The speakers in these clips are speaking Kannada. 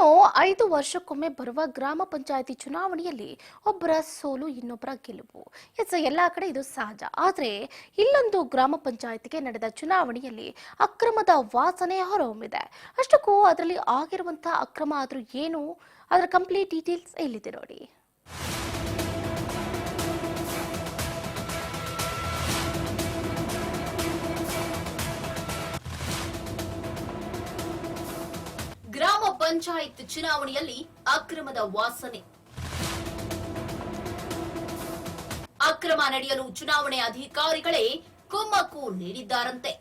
5 ವರ್ಷಕ್ಕೊಮ್ಮೆ ಬರುವ ಗ್ರಾಮ ಪಂಚಾಯಿತಿ ಚುನಾವಣೆಯಲ್ಲಿ ಒಬ್ಬರ ಸೋಲು ಇನ್ನೊಬ್ಬರ ಗೆಲುವು. ಎಲ್ಲಾ ಕಡೆ ಇದು ಸಹಜ. ಆದರೆ ಇಲ್ಲೊಂದು ಗ್ರಾಮ ಪಂಚಾಯಿತಿಗೆ ನಡೆದ ಚುನಾವಣೆಯಲ್ಲಿ ಅಕ್ರಮದ ವಾಸನೆ ಹೊರಹೊಮ್ಮಿದೆ. ಅಷ್ಟಕ್ಕೂ ಅದರಲ್ಲಿ ಆಗಿರುವಂತಹ ಅಕ್ರಮ ಆದ್ರೂ ಏನು, ಅದರ ಕಂಪ್ಲೀಟ್ ಡೀಟೇಲ್ಸ್ ಎಲ್ಲಿದೆ ನೋಡಿ. ಗ್ರಾಮ ಪಂಚಾಯತ್ ಚುನಾವಣೆಯಲ್ಲಿ ಅಕ್ರಮದ ವಾಸನೆ. ಅಕ್ರಮ ನಡೆಯಲು ಚುನಾವಣೆ ಅಧಿಕಾರಿಗಳೇ ಕುಮ್ಮಕ್ಕು ನೀಡಿದ್ದಾರಂತೆ.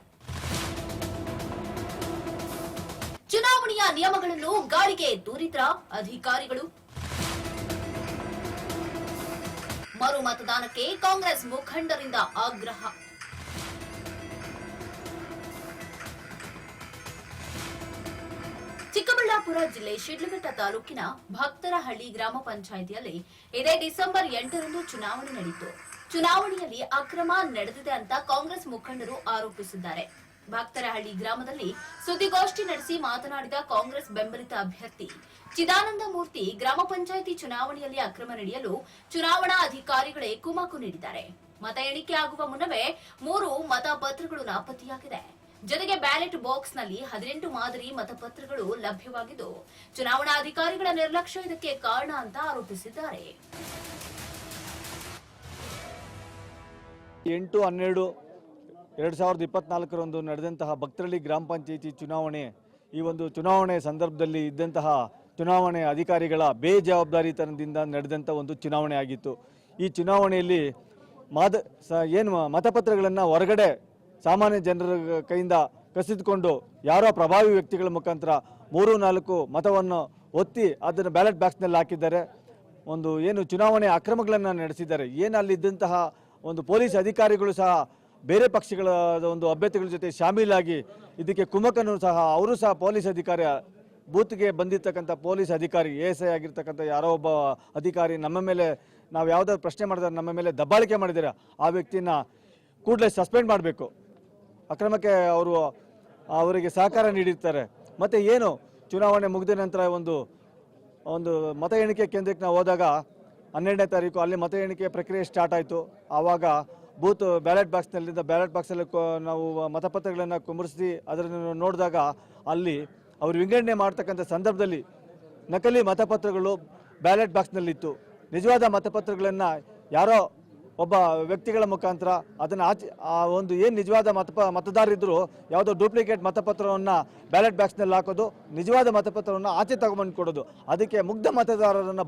ಚುನಾವಣೆಯ ನಿಯಮಗಳನ್ನು ಗಾಳಿಗೆ ತೂರಿದ್ರ ಅಧಿಕಾರಿಗಳು. ಮರು ಮತದಾನಕ್ಕೆ ಕಾಂಗ್ರೆಸ್ ಮುಖಂಡರಿಂದ ಆಗ್ರಹ. ಚಿಕ್ಕಬಳ್ಳಾಪುರ ಜಿಲ್ಲೆ ಶಿಡ್ಲಘಟ್ಟ ತಾಲೂಕಿನ ಭಕ್ತರಹಳ್ಳಿ ಗ್ರಾಮ ಪಂಚಾಯಿತಿಯಲ್ಲಿ ಇದೇ ಡಿಸೆಂಬರ್ 8ರಂದು ಚುನಾವಣೆ ನಡೆಯಿತು. ಚುನಾವಣೆಯಲ್ಲಿ ಅಕ್ರಮ ನಡೆದಿದೆ ಅಂತ ಕಾಂಗ್ರೆಸ್ ಮುಖಂಡರು ಆರೋಪಿಸಿದ್ದಾರೆ. ಭಕ್ತರಹಳ್ಳಿ ಗ್ರಾಮದಲ್ಲಿ ಸುದ್ದಿಗೋಷ್ಠಿ ನಡೆಸಿ ಮಾತನಾಡಿದ ಕಾಂಗ್ರೆಸ್ ಬೆಂಬಲಿತ ಅಭ್ಯರ್ಥಿ ಚಿದಾನಂದ ಮೂರ್ತಿ, ಗ್ರಾಮ ಪಂಚಾಯಿತಿ ಚುನಾವಣೆಯಲ್ಲಿ ಅಕ್ರಮ ನಡೆಯಲು ಚುನಾವಣಾ ಅಧಿಕಾರಿಗಳೇ ಕುಮ್ಮಕ್ಕು ನೀಡಿದ್ದಾರೆ. ಮತ ಎಣಿಕೆ ಆಗುವ ಮುನ್ನವೇ 3 ಮತಪತ್ರಗಳು ನಾಪತ್ತೆಯಾಗಿದೆ. ಜೊತೆಗೆ ಬ್ಯಾಲೆಟ್ ಬಾಕ್ಸ್ನಲ್ಲಿ 18 ಮಾದರಿ ಮತಪತ್ರಗಳು ಲಭ್ಯವಾಗಿದ್ದು, ಚುನಾವಣಾ ಅಧಿಕಾರಿಗಳ ನಿರ್ಲಕ್ಷ್ಯ ಇದಕ್ಕೆ ಕಾರಣ ಅಂತ ಆರೋಪಿಸಿದ್ದಾರೆ. 8-12-2024 ನಡೆದಂತಹ ಭಕ್ತರಹಳ್ಳಿ ಗ್ರಾಮ ಪಂಚಾಯಿತಿ ಚುನಾವಣೆ, ಈ ಒಂದು ಚುನಾವಣೆ ಸಂದರ್ಭದಲ್ಲಿ ಇದ್ದಂತಹ ಚುನಾವಣೆ ಅಧಿಕಾರಿಗಳ ಬೇಜವಾಬ್ದಾರಿತನದಿಂದ ನಡೆದಂಥ ಒಂದು ಚುನಾವಣೆ ಆಗಿತ್ತು. ಈ ಚುನಾವಣೆಯಲ್ಲಿ ಮತಪತ್ರಗಳನ್ನು ಹೊರಗಡೆ ಸಾಮಾನ್ಯ ಜನರ ಕೈಯಿಂದ ಕಸಿದುಕೊಂಡು ಯಾರೋ ಪ್ರಭಾವಿ ವ್ಯಕ್ತಿಗಳ ಮುಖಾಂತರ 3-4 ಮತವನ್ನು ಒತ್ತಿ ಅದನ್ನು ಬ್ಯಾಲೆಟ್ ಬಾಕ್ಸ್ನಲ್ಲಿ ಹಾಕಿದ್ದಾರೆ. ಚುನಾವಣೆ ಅಕ್ರಮಗಳನ್ನು ನಡೆಸಿದ್ದಾರೆ. ಅಲ್ಲಿದ್ದಂತಹ ಒಂದು ಪೊಲೀಸ್ ಅಧಿಕಾರಿಗಳು ಸಹ ಬೇರೆ ಪಕ್ಷಗಳ ಒಂದು ಅಭ್ಯರ್ಥಿಗಳ ಜೊತೆ ಶಾಮೀಲಾಗಿ ಇದಕ್ಕೆ ಕುಮ್ಮಕ್ಕನ್ನು ಸಹ ಅವರು ಸಹ ಪೊಲೀಸ್ ಅಧಿಕಾರಿ, ಬೂತ್ಗೆ ಬಂದಿರತಕ್ಕಂಥ ಪೊಲೀಸ್ ಅಧಿಕಾರಿ, ASI ಆಗಿರ್ತಕ್ಕಂಥ ಯಾರೋ ಒಬ್ಬ ಅಧಿಕಾರಿ ನಮ್ಮ ಮೇಲೆ, ನಾವು ಯಾವುದಾದ್ರು ಪ್ರಶ್ನೆ ಮಾಡಿದ್ರೆ ನಮ್ಮ ಮೇಲೆ ದಬ್ಬಾಳಿಕೆ ಮಾಡಿದ್ದಾರೆ, ಆ ವ್ಯಕ್ತಿನ ಕೂಡಲೇ ಸಸ್ಪೆಂಡ್ ಮಾಡಬೇಕು. ಅಕ್ರಮಕ್ಕೆ ಅವರಿಗೆ ಸಹಕಾರ ನೀಡಿರ್ತಾರೆ. ಮತ್ತು ಚುನಾವಣೆ ಮುಗಿದ ನಂತರ ಒಂದು ಮತ ಎಣಿಕೆ ಕೇಂದ್ರಕ್ಕೆ ನಾವು ಹೋದಾಗ 12ನೇ ತಾರೀಕು ಅಲ್ಲಿ ಮತ ಎಣಿಕೆ ಪ್ರಕ್ರಿಯೆ ಸ್ಟಾರ್ಟ್ ಆಯಿತು. ಆವಾಗ ಬ್ಯಾಲೆಟ್ ಬಾಕ್ಸಲ್ಲಿ ನಾವು ಮತಪತ್ರಗಳನ್ನು ಕುಮರಿಸಿ ಅದನ್ನು ನೋಡಿದಾಗ ಅಲ್ಲಿ ಅವರು ವಿಂಗಡಣೆ ಮಾಡ್ತಕ್ಕಂಥ ಸಂದರ್ಭದಲ್ಲಿ ನಕಲಿ ಮತಪತ್ರಗಳು ಬ್ಯಾಲೆಟ್ ಬಾಕ್ಸ್ನಲ್ಲಿತ್ತು. ನಿಜವಾದ ಮತಪತ್ರಗಳನ್ನು ಯಾರೋ ಒಬ್ಬ ವ್ಯಕ್ತಿಗಳ ಮುಖಾಂತರ ಅದನ್ನು ನಿಜವಾದ ಮತದಾರರಿದ್ದರು ಯಾವುದೋ ಡೂಪ್ಲಿಕೇಟ್ ಮತಪತ್ರವನ್ನು ಬ್ಯಾಲೆಟ್ ಬಾಕ್ಸ್ನಲ್ಲಿ ಹಾಕೋದು, ನಿಜವಾದ ಮತಪತ್ರವನ್ನು ಆಚೆ ತಗೊಂಬಂದು ಕೊಡೋದು. ಅದಕ್ಕೆ ಮುಗ್ಧ ಮತದಾರರನ್ನು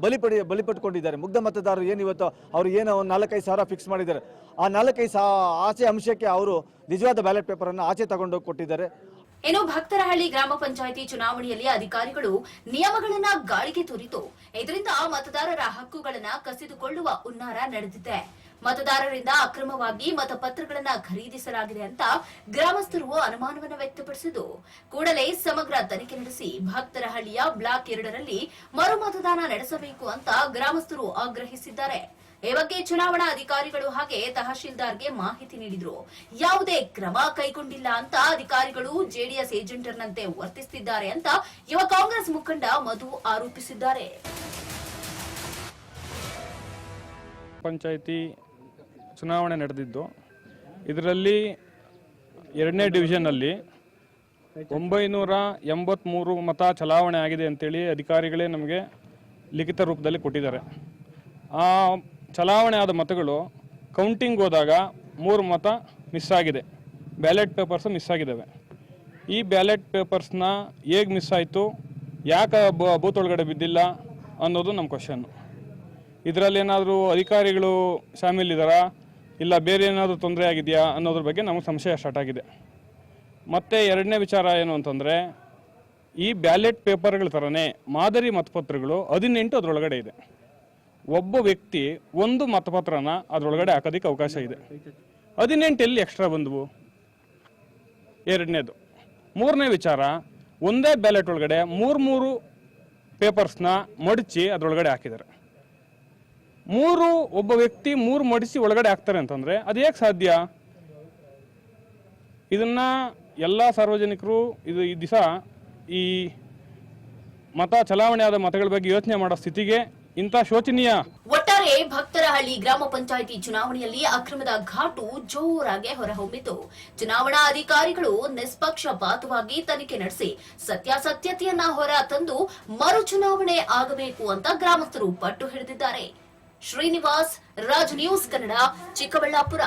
ಬಲಿಪಟ್ಕೊಂಡಿದ್ದಾರೆ. ಮುಗ್ಧ ಮತದಾರರು ಇವತ್ತು ಅವರು ಒಂದು 4-5 ಸಾವಿರ ಫಿಕ್ಸ್ ಮಾಡಿದ್ದಾರೆ. ಆ 4-5 ಆಚೆ ಅಂಶಕ್ಕೆ ಅವರು ನಿಜವಾದ ಬ್ಯಾಲೆಟ್ ಪೇಪರನ್ನು ಆಚೆ ತಗೊಂಡೋಗಿ ಕೊಟ್ಟಿದ್ದಾರೆ. ಇನ್ನು ಭಕ್ತರಹಳ್ಳಿ ಗ್ರಾಮ ಪಂಚಾಯಿತಿ ಚುನಾವಣೆಯಲ್ಲಿ ಅಧಿಕಾರಿಗಳು ನಿಯಮಗಳನ್ನ ಗಾಳಿಗೆ ತೂರಿತು. ಇದರಿಂದ ಮತದಾರರ ಹಕ್ಕುಗಳನ್ನ ಕಸಿದುಕೊಳ್ಳುವ ಹುನ್ನಾರ ನಡೆದಿದೆ. ಮತದಾರರಿಂದ ಅಕ್ರಮವಾಗಿ ಮತಪತ್ರಗಳನ್ನ ಖರೀದಿಸಲಾಗಿದೆ ಅಂತ ಗ್ರಾಮಸ್ಥರು ಅನುಮಾನವನ್ನು ವ್ಯಕ್ತಪಡಿಸಿದ್ದು, ಕೂಡಲೇ ಸಮಗ್ರ ತನಿಖೆ ನಡೆಸಿ ಭಕ್ತರಹಳ್ಳಿಯ ಬ್ಲಾಕ್ 2ರಲ್ಲಿ ಮರು ಮತದಾನ ನಡೆಸಬೇಕು ಅಂತ ಗ್ರಾಮಸ್ಥರು ಆಗ್ರಹಿಸಿದ್ದಾರೆ. ಈ ಬಗ್ಗೆ ಚುನಾವಣಾ ಅಧಿಕಾರಿಗಳು ಹಾಗೆ ತಹಶೀಲ್ದಾರ್ಗೆ ಮಾಹಿತಿ ನೀಡಿದ್ರು. ಯಾವುದೇ ಕ್ರಮ ಕೈಗೊಂಡಿಲ್ಲ ಅಂತ ಅಧಿಕಾರಿಗಳು ಜೆಡಿಎಸ್ ಏಜೆಂಟರ್ನಂತೆ ವರ್ತಿಸುತ್ತಿದ್ದಾರೆ ಅಂತ ಯುವ ಕಾಂಗ್ರೆಸ್ ಮುಖಂಡ ಮಧು ಆರೋಪಿಸಿದ್ದಾರೆ. ಪಂಚಾಯಿತಿ ಚುನಾವಣೆ ನಡೆದಿದ್ದು, ಇದರಲ್ಲಿ 2ನೇ ಡಿವಿಷನ್ನಲ್ಲಿ 983 ಮತ ಚಲಾವಣೆ ಆಗಿದೆ ಅಂತೇಳಿ ಅಧಿಕಾರಿಗಳೇ ನಮಗೆ ಲಿಖಿತ ರೂಪದಲ್ಲಿ ಕೊಟ್ಟಿದ್ದಾರೆ. ಆ ಚಲಾವಣೆ ಆದ ಮತಗಳು ಕೌಂಟಿಂಗ್ ಹೋದಾಗ 3 ಮತ ಮಿಸ್ ಆಗಿದೆ, ಬ್ಯಾಲೆಟ್ ಪೇಪರ್ಸ್ ಮಿಸ್ ಆಗಿದ್ದಾವೆ. ಈ ಬ್ಯಾಲೆಟ್ ಪೇಪರ್ಸ್ನ ಹೇಗೆ ಮಿಸ್ ಆಯಿತು, ಯಾಕೆ ಬೂತ್ ಒಳಗಡೆ ಬಿದ್ದಿಲ್ಲ ಅನ್ನೋದು ನಮ್ಮ ಕ್ವಶನ್ನು. ಇದರಲ್ಲಿ ಏನಾದರೂ ಅಧಿಕಾರಿಗಳು ಶಾಮೀಲಿದ್ದಾರಾ, ಇಲ್ಲ ಬೇರೆ ಏನಾದರೂ ತೊಂದರೆ ಆಗಿದೆಯಾ ಅನ್ನೋದ್ರ ಬಗ್ಗೆ ನಮಗೆ ಸಂಶಯ ಸ್ಟಾರ್ಟ್ ಆಗಿದೆ. ಮತ್ತು 2ನೇ ವಿಚಾರ ಏನು ಅಂತಂದರೆ, ಈ ಬ್ಯಾಲೆಟ್ ಪೇಪರ್ಗಳ ಥರನೇ ಮಾದರಿ ಮತಪತ್ರಗಳು 18 ಅದರೊಳಗಡೆ ಇದೆ. ಒಬ್ಬ ವ್ಯಕ್ತಿ 1 ಮತಪತ್ರನ ಅದರೊಳಗಡೆ ಹಾಕೋದಕ್ಕೆ ಅವಕಾಶ ಇದೆ. 18 ಎಲ್ಲಿ ಎಕ್ಸ್ಟ್ರಾ ಬಂದವು? 2ನೇದು. 3ನೇ ವಿಚಾರ, ಒಂದೇ ಬ್ಯಾಲೆಟ್ ಒಳಗಡೆ 3 ಪೇಪರ್ಸ್ನ ಮಡಚಿ ಅದರೊಳಗಡೆ ಹಾಕಿದ್ದಾರೆ. ಒಬ್ಬ ವ್ಯಕ್ತಿ 3 ಮಡಿಸಿ ಒಳಗಡೆ ಹಾಕ್ತಾರೆ ಅಂತಂದರೆ ಅದು ಹೇಗೆ ಸಾಧ್ಯ? ಇದನ್ನು ಎಲ್ಲ ಸಾರ್ವಜನಿಕರು ಈ ದಿವಸ ಈ ಚಲಾವಣೆ ಆದ ಮತಗಳ ಬಗ್ಗೆ ಯೋಚನೆ ಮಾಡೋ ಸ್ಥಿತಿಗೆ ಇಂಥ ಶೋಚನೀಯ ಒಟ್ಟಾರೆ ಭಕ್ತರಹಳ್ಳಿ ಗ್ರಾಮ ಪಂಚಾಯಿತಿ ಚುನಾವಣೆಯಲ್ಲಿ ಅಕ್ರಮದ ಘಾಟು ಜೋರಾಗಿ ಹೊರಹೊಮ್ಮಿತು. ಚುನಾವಣಾ ಅಧಿಕಾರಿಗಳು ನಿಷ್ಪಕ್ಷಪಾತವಾಗಿ ತನಿಖೆ ನಡೆಸಿ ಸತ್ಯಾಸತ್ಯತೆಯನ್ನ ಹೊರ ತಂದು ಮರು ಚುನಾವಣೆ ಆಗಬೇಕು ಅಂತ ಗ್ರಾಮಸ್ಥರು ಪಟ್ಟು ಹಿಡಿದಿದ್ದಾರೆ. ಶ್ರೀನಿವಾಸ್, ರಾಜ್ ನ್ಯೂಸ್ ಕನ್ನಡ, ಚಿಕ್ಕಬಳ್ಳಾಪುರ.